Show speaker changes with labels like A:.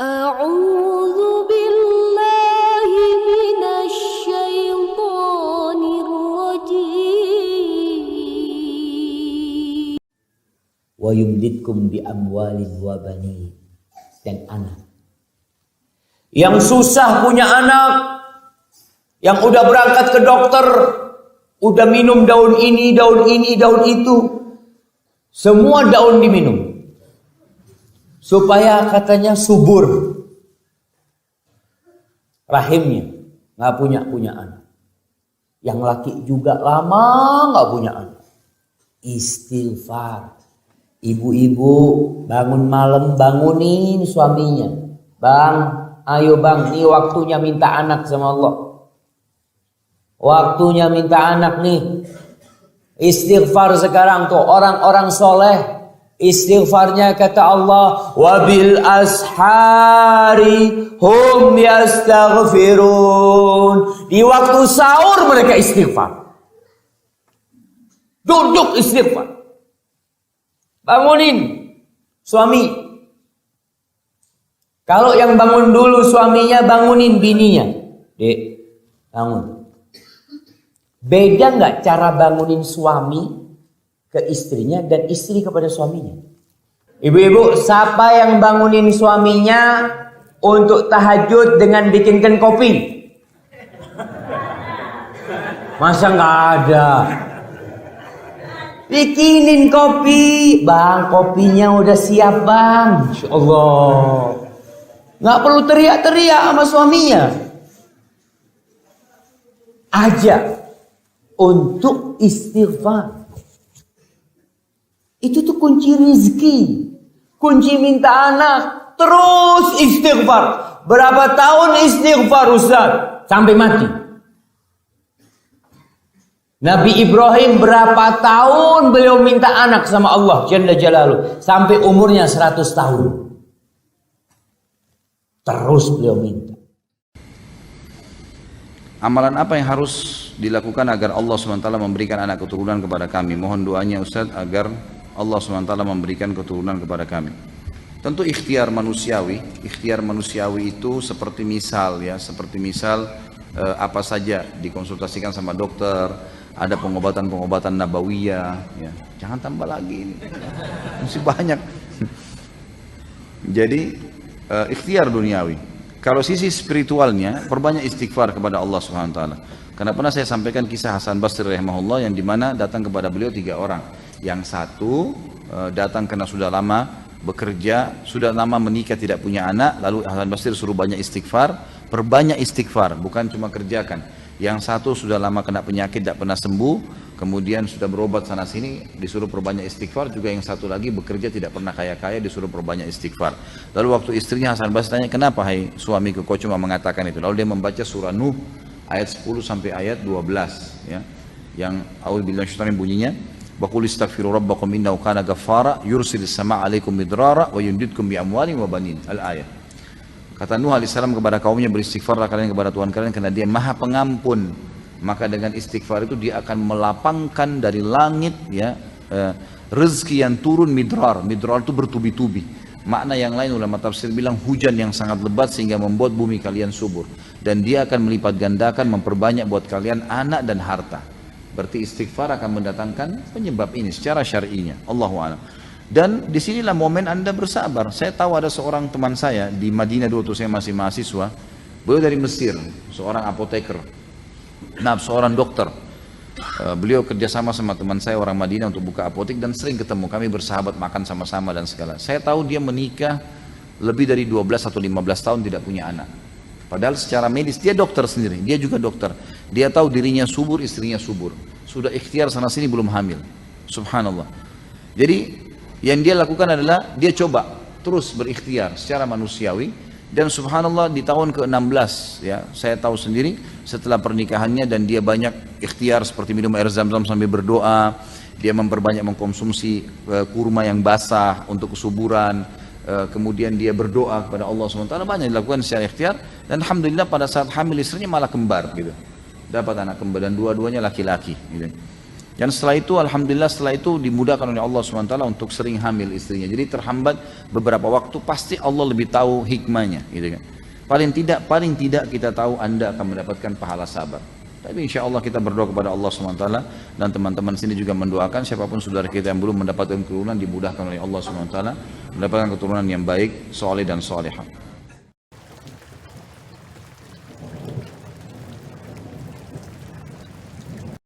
A: أعوذ بالله من الشيطان الرجيم
B: وَيُمْدِدْكُمْ بِأَمْوَالٍ وَبَنِينَ. Dan anak. Yang susah punya anak, yang udah berangkat ke dokter, udah minum daun ini, daun itu, semua daun diminum, supaya katanya subur rahimnya, nggak punya anak. Yang laki juga lama nggak punya anak. Istighfar. Ibu-ibu bangun malam bangunin suaminya. Bang, ayo bang, ini waktunya minta anak sama Allah. Waktunya minta anak nih. Istighfar sekarang tuh orang-orang soleh. Istighfarnya kata Allah, wabil ashari hum yastaghfirun. Di waktu sahur mereka istighfar. Duduk istighfar. Bangunin suami. Kalau yang bangun dulu suaminya, bangunin bininya. Dek, bangun. Beda nggak cara bangunin suami ke istrinya dan istri kepada suaminya? Ibu-ibu, siapa yang bangunin suaminya untuk tahajud dengan bikinkan kopi? Masa nggak ada? Bikinin kopi, bang, kopinya udah siap bang. Insya Allah. Nggak perlu teriak-teriak sama suaminya. Ajak untuk istighfar. Itu tuh kunci rizki, kunci minta anak. Terus istighfar. Berapa tahun istighfar Ustaz? Sampai mati. Nabi Ibrahim berapa tahun beliau minta anak sama Allah Jalla Jalaluhu, sampai umurnya 100 tahun. Terus beliau minta.
C: Amalan apa yang harus dilakukan agar Allah SWT memberikan anak keturunan kepada kami? Mohon doanya Ustaz agar Allah SWT memberikan keturunan kepada kami. Tentu ikhtiar manusiawi. Ikhtiar manusiawi itu seperti misal apa saja dikonsultasikan sama dokter. Ada pengobatan-pengobatan nabawiyah, ya. Jangan tambah lagi ini, masih banyak. Jadi ikhtiar duniawi. Kalau sisi spiritualnya, perbanyak istighfar kepada Allah Subhanahu Wa Taala. Karena pernah saya sampaikan kisah Hasan Basri rahimahullah yang dimana datang kepada beliau 3 orang. Yang satu datang karena sudah lama bekerja, sudah lama menikah tidak punya anak, lalu Hasan Basri suruh banyak istighfar, perbanyak istighfar, bukan cuma kerjakan. Yang satu sudah lama kena penyakit tidak pernah sembuh, kemudian sudah berobat sana sini disuruh perbanyak istighfar. Juga yang satu lagi bekerja tidak pernah kaya-kaya disuruh perbanyak istighfar. Lalu waktu istrinya Hasan Basri tanya, kenapa hai suamiku kau cuma mengatakan itu? Lalu dia membaca surah Nuh ayat 10 sampai ayat 12, ya, yang a'udzubillahi minasyaitonir bunyinya, wa qul istaghfiru rabbakum innahu kana ghaffara yursilis samaa 'alaikum midrara wa yumdidkum bi amwalin wa banin. Al-ayat. Kata Nuh alaihissalam kepada kaumnya, beristighfarlah kalian kepada Tuhan kalian karena Dia Maha Pengampun. Maka dengan istighfar itu Dia akan melapangkan dari langit, ya, rezeki yang turun midrar. Midrar itu bertubi-tubi. Makna yang lain ulama tafsir bilang hujan yang sangat lebat sehingga membuat bumi kalian subur. Dan Dia akan melipat gandakan, memperbanyak buat kalian anak dan harta. Berarti istighfar akan mendatangkan penyebab ini secara syar'inya. Allahu a'lam. Dan disinilah momen Anda bersabar. Saya tahu ada seorang teman saya di Madinah dulu waktu saya masih mahasiswa. Beliau dari Mesir, seorang apoteker. Nah, seorang dokter. Beliau kerjasama sama teman saya orang Madinah untuk buka apotek dan sering ketemu. Kami bersahabat, makan sama-sama dan segala. Saya tahu dia menikah lebih dari 12 atau 15 tahun tidak punya anak. Padahal secara medis dia dokter sendiri, dia juga dokter. Dia tahu dirinya subur, istrinya subur. Sudah ikhtiar sana sini belum hamil. Subhanallah. Jadi yang dia lakukan adalah dia coba terus berikhtiar secara manusiawi, dan subhanallah di tahun ke-16, ya, saya tahu sendiri setelah pernikahannya, dan dia banyak ikhtiar seperti minum air zam-zam sambil berdoa, dia memperbanyak mengkonsumsi kurma yang basah untuk kesuburan, kemudian dia berdoa kepada Allah SWT, banyak dilakukan secara ikhtiar, dan alhamdulillah pada saat hamil istrinya malah kembar gitu, dapat anak kembar dan dua-duanya laki-laki gitu. Dan setelah itu, alhamdulillah setelah itu dimudahkan oleh Allah SWT untuk sering hamil istrinya. Jadi terhambat beberapa waktu, pasti Allah lebih tahu hikmahnya, gitu kan. Paling tidak kita tahu Anda akan mendapatkan pahala sabar. Tapi insya Allah kita berdoa kepada Allah SWT, dan teman-teman sini juga mendoakan siapapun saudara kita yang belum mendapatkan keturunan, dimudahkan oleh Allah SWT, mendapatkan keturunan yang baik, soleh dan solehah.